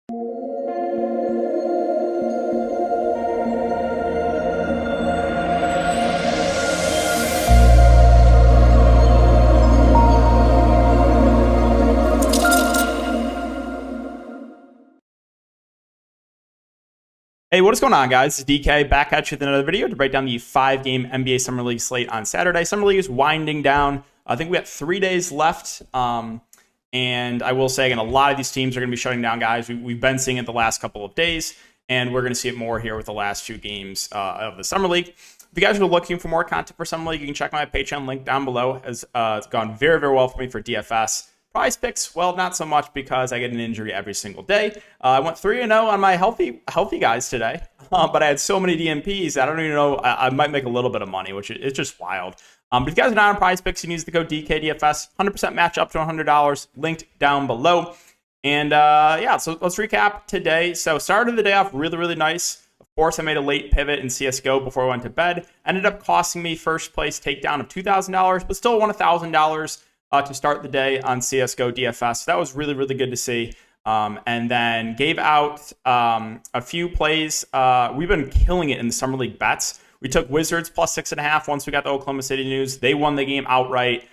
Hey, what is going on, guys? It's DK back at you with another video to break down the 5-game NBA Summer League slate on Saturday. Summer League is winding down. I think we got 3 days left. And I will say, again, a lot of these teams are going to be shutting down, guys. We've been seeing it the last couple of days, and we're going to see it more here with the last 2 games of the Summer League. If you guys are looking for more content for Summer League, you can check my Patreon link down below. It's gone very, very well for me for DFS. Prize picks, well, not so much because I get an injury every single day. I went 3-0 on my healthy guys today, but I had so many DMPs, I don't even know. I might make a little bit of money, which is just wild. But if you guys are not on Prize Picks, you can use the code DKDFS, 100% match up to $100, linked down below. And yeah, so let's recap today. So started the day off really, really nice. Of course, I made a late pivot in CSGO before I went to bed. Ended up costing me first place takedown of $2,000, but still won $1,000. To start the day on CSGO DFS. So that was really, really good to see. And then gave out a few plays. We've been killing it in the Summer League bets. We took Wizards plus 6.5 once we got the Oklahoma City news. They won the game outright.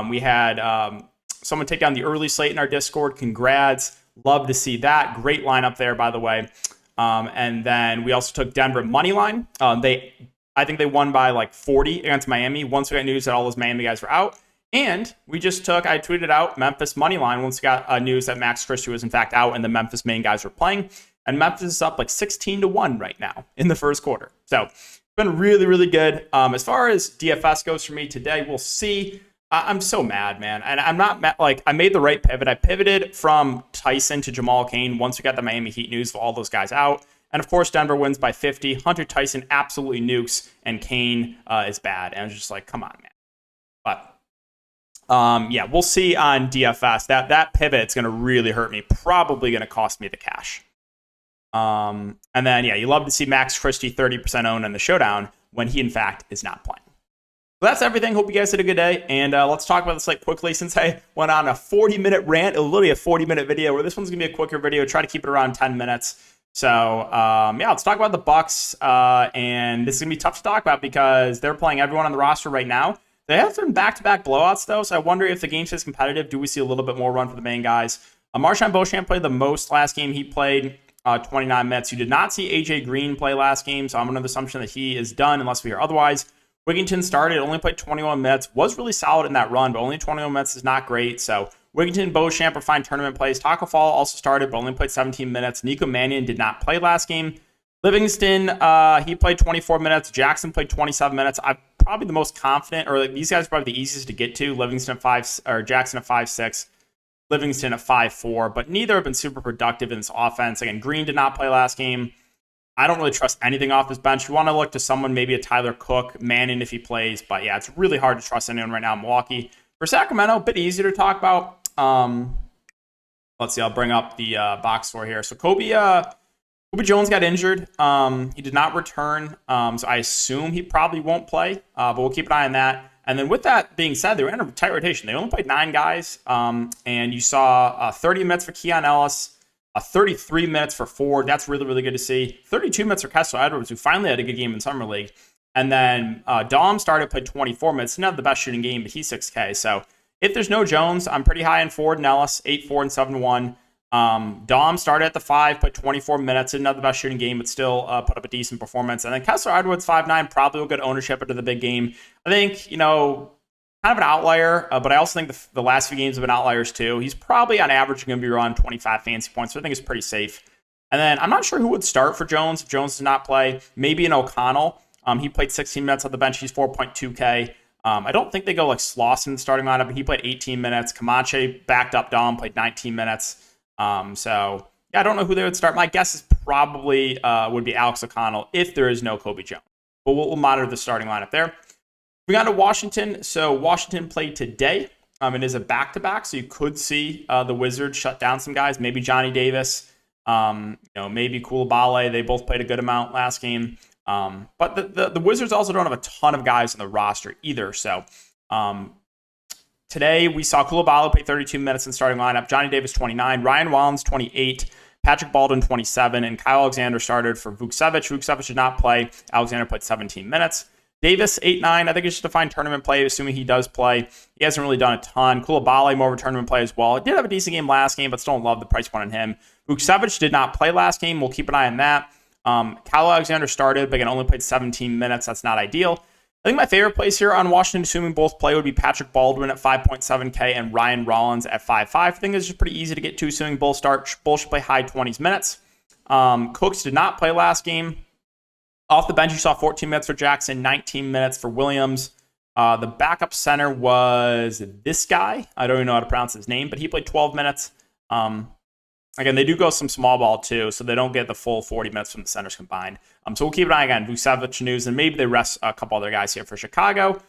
We had someone take down the early slate in our Discord. Congrats. Love to see that. Great lineup there, by the way. And then we also took Denver money line. I think they won by like 40 against Miami once we got news that all those Miami guys were out. And we just I tweeted out Memphis money line once we got news that Max Christie was in fact out and the Memphis main guys were playing. And Memphis is up like 16-1 right now in the first quarter. So it's been really, really good. As far as DFS goes for me today, we'll see. I'm so mad, man. And I'm not mad. Like, I made the right pivot. I pivoted from Tyson to Jamal Cain once we got the Miami Heat news of all those guys out. And of course, Denver wins by 50. Hunter Tyson absolutely nukes, and Cain is bad. And I was just like, come on, man. But yeah, we'll see on DFS. That pivot's going to really hurt me. Probably going to cost me the cash. And then, yeah, you love to see Max Christie 30% owned in the showdown when he, in fact, is not playing. So that's everything. Hope you guys had a good day. And let's talk about this like quickly since I went on a 40-minute rant, literally a 40-minute video, where this one's going to be a quicker video. Try to keep it around 10 minutes. So, yeah, let's talk about the Bucks. And this is going to be tough to talk about because they're playing everyone on the roster right now. They have some back-to-back blowouts, though, so I wonder if the game stays competitive. Do we see a little bit more run for the main guys? Marchand Beauchamp played the most last game. He played 29 minutes. You did not see A.J. Green play last game, so I'm under the assumption that he is done unless we hear otherwise. Wigginton started, only played 21 minutes. Was really solid in that run, but only 21 minutes is not great. So Wigginton and Beauchamp are fine tournament plays. Taco Fall also started, but only played 17 minutes. Nico Mannion did not play last game. Livingston, he played 24 minutes. Jackson played 27 minutes. I'm probably the most confident, or like, these guys are probably the easiest to get to. Livingston at 5, or Jackson at 5'6", Livingston at 5'4", but neither have been super productive in this offense. Again, Green did not play last game. I don't really trust anything off his bench. You want to look to someone, maybe a Tyler Cook, Manning if he plays, but yeah, it's really hard to trust anyone right now in Milwaukee. For Sacramento, a bit easier to talk about. Let's see, I'll bring up the box score here. So Kobe Jones got injured. He did not return, so I assume he probably won't play, but we'll keep an eye on that. And then with that being said, they were in a tight rotation. They only played 9 guys, and you saw 30 minutes for Keon Ellis, 33 minutes for Ford. That's really, really good to see. 32 minutes for Kessler Edwards, who finally had a good game in Summer League. And then Dom started, played 24 minutes. Not the best shooting game, but he's 6K. So if there's no Jones, I'm pretty high on Ford and Ellis, 8-4 and 7-1. Dom started at the 5, put 24 minutes, didn't have the best shooting game, but still put up a decent performance. And then Kessler Edwards, 5'9", probably will get ownership into the big game. I think, kind of an outlier, but I also think the last few games have been outliers too. He's probably on average going to be around 25 fantasy points, so I think it's pretty safe. And then I'm not sure who would start for Jones if Jones did not play. Maybe an O'Connell. He played 16 minutes on the bench. He's 4.2K. I don't think they go like Slauson in the starting lineup, but he played 18 minutes. Camache backed up Dom, played 19 minutes. So yeah, I don't know who they would start. My guess is probably would be Alex O'Connell if there is no Kobe Jones. But we'll monitor the starting lineup there. We got to Washington. So Washington played today. It is a back-to-back, so you could see the Wizards shut down some guys. Maybe Johnny Davis, maybe Koulibaly. They both played a good amount last game. But the Wizards also don't have a ton of guys on the roster either. So today we saw Koulibaly play 32 minutes in starting lineup. Johnny Davis 29, Ryan Wallins 28, Patrick Baldwin, 27, and Kyle Alexander started for Vukcevic. Vukcevic did not play. Alexander played 17 minutes. Davis, 8-9. I think it's just a fine tournament play, assuming he does play. He hasn't really done a ton. Koulibaly, more of a tournament play as well. He did have a decent game last game, but still don't love the price point on him. Vukcevic did not play last game. We'll keep an eye on that. Kyle Alexander started, but again, only played 17 minutes. That's not ideal. I think my favorite plays here on Washington, assuming both play, would be Patrick Baldwin at 5.7K and Ryan Rollins at 5.5. I think it's just pretty easy to get to, assuming both start. Both should play high 20s minutes. Cooks did not play last game. Off the bench, you saw 14 minutes for Jackson, 19 minutes for Williams. The backup center was this guy. I don't even know how to pronounce his name, but he played 12 minutes. Again, they do go some small ball too, so they don't get the full 40 minutes from the centers combined. So we'll keep an eye again. Vukcevic news, and maybe they rest a couple other guys here for Chicago.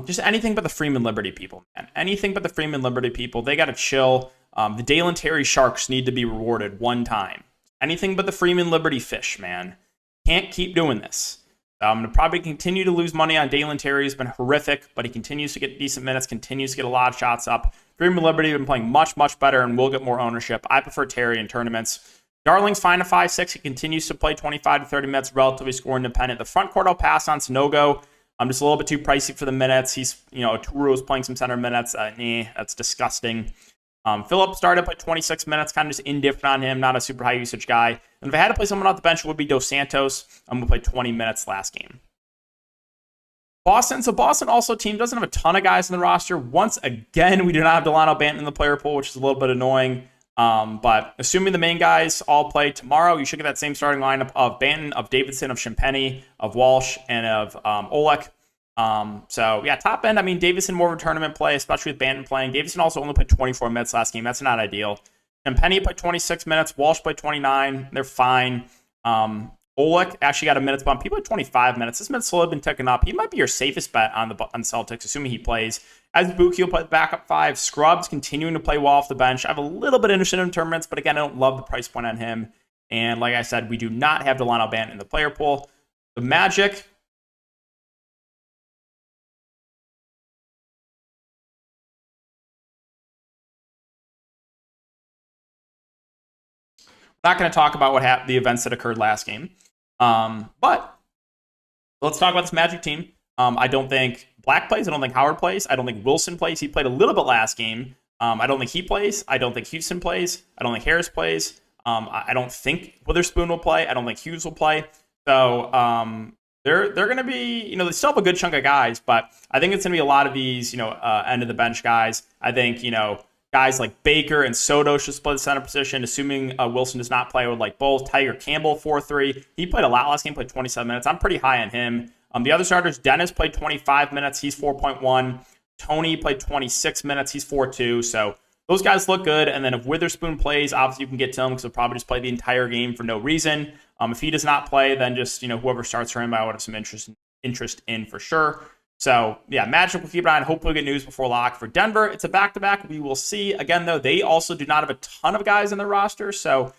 Just anything but the Freeman Liberty people, man. Anything but the Freeman Liberty people. They got to chill. The Dalen Terry Sharks need to be rewarded one time. Anything but the Freeman Liberty fish, man. Can't keep doing this. I'm going to probably continue to lose money on Dalen Terry. He's been horrific, but he continues to get decent minutes, continues to get a lot of shots up. Freeman Liberty have been playing much, much better and will get more ownership. I prefer Terry in tournaments. Darling's fine at 5.6. He continues to play 25 to 30 minutes, relatively score independent. The front court I'll pass on Sanogo. I'm just a little bit too pricey for the minutes. He's, Turu's playing some center minutes. That's disgusting. Phillips started by 26 minutes, kind of just indifferent on him, not a super high usage guy. And if I had to play someone off the bench, it would be Dos Santos. I'm going to play 20 minutes last game. Boston. So Boston also team doesn't have a ton of guys in the roster. Once again, we do not have Delano Banton in the player pool, which is a little bit annoying. But assuming the main guys all play tomorrow, you should get that same starting lineup of Banton, of Davidson, of Champagny, of Walsh, and of Olek. So yeah, top end, Davidson more of a tournament play, especially with Banton playing. Davidson also only played 24 minutes last game. That's not ideal. Champagny played 26 minutes. Walsh played 29. They're fine. Olek actually got a minutes bump. He played 25 minutes. This minutes slowly been ticking up. He might be your safest bet on the Celtics, assuming he plays. As Buki will play the backup 5. Scrubs continuing to play well off the bench. I have a little bit interested in tournaments, but again, I don't love the price point on him. And like I said, we do not have Delano Banton in the player pool. The Magic. Not going to talk about the events that occurred last game. But let's talk about this Magic team. I don't think Black plays. I don't think Howard plays. I don't think Wilson plays. He played a little bit last game. I don't think he plays. I don't think Houston plays. I don't think Harris plays. I don't think Witherspoon will play. I don't think Hughes will play. So they're going to be, they still have a good chunk of guys, but I think it's going to be a lot of these, end of the bench guys. I think, guys like Baker and Soto should split the center position, assuming Wilson does not play. I would like both. Tiger Campbell, 4-3. He played a lot last game, played 27 minutes. I'm pretty high on him. The other starters, Dennis played 25 minutes. He's 4.1. Tony played 26 minutes. He's 4.2. So those guys look good. And then if Witherspoon plays, obviously you can get to him because he'll probably just play the entire game for no reason. If he does not play, then just, whoever starts for him, I would have some interest in for sure. So, yeah, Magic will keep an eye on. Hopefully get news before lock. For Denver, it's a back-to-back. We will see. Again, though, they also do not have a ton of guys in their roster. So,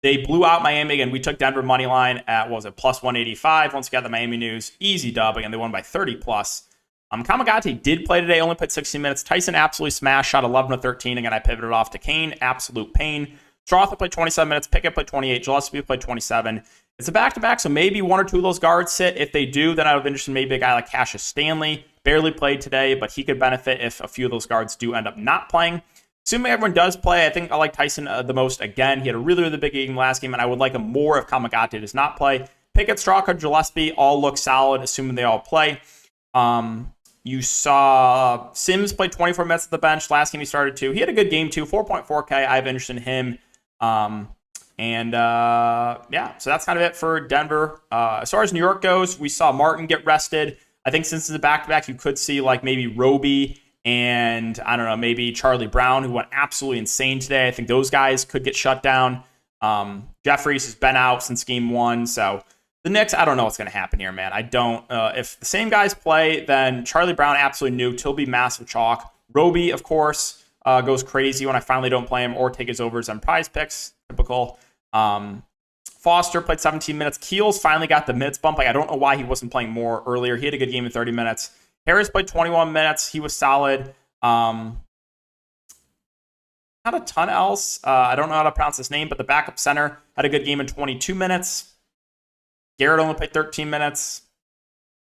they blew out Miami. Again, we took Denver money line at, plus 185. Once we got the Miami news, easy dub. Again, they won by 30+. Kamagate did play today, only played 16 minutes. Tyson absolutely smashed, shot 11 of 13. Again, I pivoted off to Kane. Absolute pain. Strother played 27 minutes. Pickett played 28. Gillespie played 27. It's a back-to-back, so maybe one or two of those guards sit. If they do, then I would have interest in maybe a guy like Cassius Stanley. Barely played today, but he could benefit if a few of those guards do end up not playing. Assuming everyone does play, I think I like Tyson the most again. He had a really, really big game last game, and I would like him more if Kamagate does not play. Pickett, Straka, Gillespie all look solid, assuming they all play. You saw Sims play 24 minutes at the bench. Last game he started 2. He had a good game too, 4.4K. I have interest in him. So that's kind of it for Denver. As far as New York goes, we saw Martin get rested. I think since it's a back-to-back, you could see like maybe Roby and I don't know, maybe Charlie Brown, who went absolutely insane today. I think those guys could get shut down. Jeffries has been out since game 1. So the Knicks, I don't know what's going to happen here, man. I don't. If the same guys play, then Charlie Brown absolutely new. Tilby massive chalk. Roby, of course, goes crazy when I finally don't play him or take his overs on prize picks. Typical. Foster played 17 minutes. Keels finally got the minutes bump. I don't know why he wasn't playing more earlier. He had a good game in 30 minutes. Harris played 21 minutes. He was solid. Not not a ton else. I don't know how to pronounce his name, but the backup center had a good game in 22 minutes. Garrett only played 13 minutes.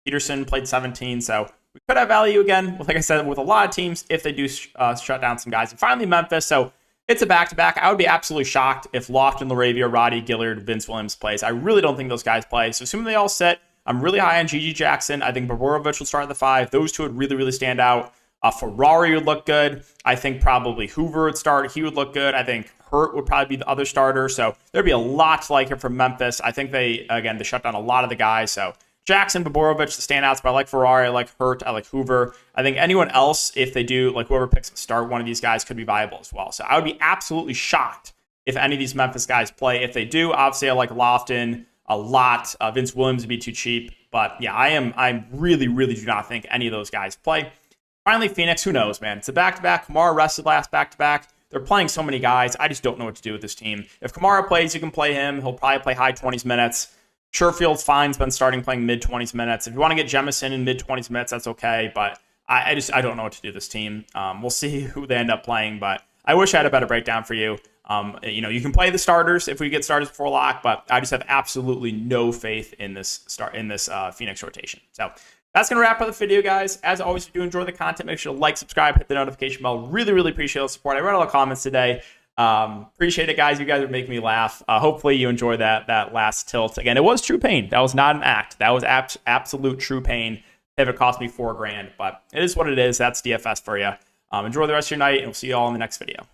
Peterson played 17, so we could have value again, like I said, with a lot of teams if they do shut down some guys. And finally, Memphis. So it's a back-to-back. I would be absolutely shocked if Lofton, LaRavia, Roddy, Gillard, Vince Williams plays. I really don't think those guys play. So assuming they all sit, I'm really high on Gigi Jackson. I think Bobrovich will start at the 5. Those two would really, really stand out. Ferrari would look good. I think probably Hoover would start. He would look good. I think Hurt would probably be the other starter. So there'd be a lot to like here from Memphis. I think they shut down a lot of the guys. So Jackson, Bobrovich, the standouts, but I like Ferrari, I like Hurt, I like Hoover. I think anyone else, if they do, like whoever picks to start, one of these guys could be viable as well. So I would be absolutely shocked if any of these Memphis guys play. If they do, obviously I like Lofton a lot. Vince Williams would be too cheap. But yeah, I really, really do not think any of those guys play. Finally, Phoenix, who knows, man? It's a back-to-back. Kamara rested last back-to-back. They're playing so many guys. I just don't know what to do with this team. If Kamara plays, you can play him. He'll probably play high 20s minutes. Sherfield's fine. He's been starting playing mid-20s minutes. If you want to get Jemison in mid-20s minutes, that's okay. But I don't know what to do with this team. We'll see who they end up playing. But I wish I had a better breakdown for you. You can play the starters if we get starters before lock. But I just have absolutely no faith in this Phoenix rotation. So that's going to wrap up the video, guys. As always, if you do enjoy the content, make sure to like, subscribe, hit the notification bell. Really, really appreciate the support. I read all the comments today. Appreciate it, guys. You guys are making me laugh. Hopefully you enjoy that last tilt. Again, it was true pain. That was not an act. That was absolute true pain. If it cost me $4,000, but it is what it is. That's DFS for you. Enjoy the rest of your night, and we'll see you all in the next video.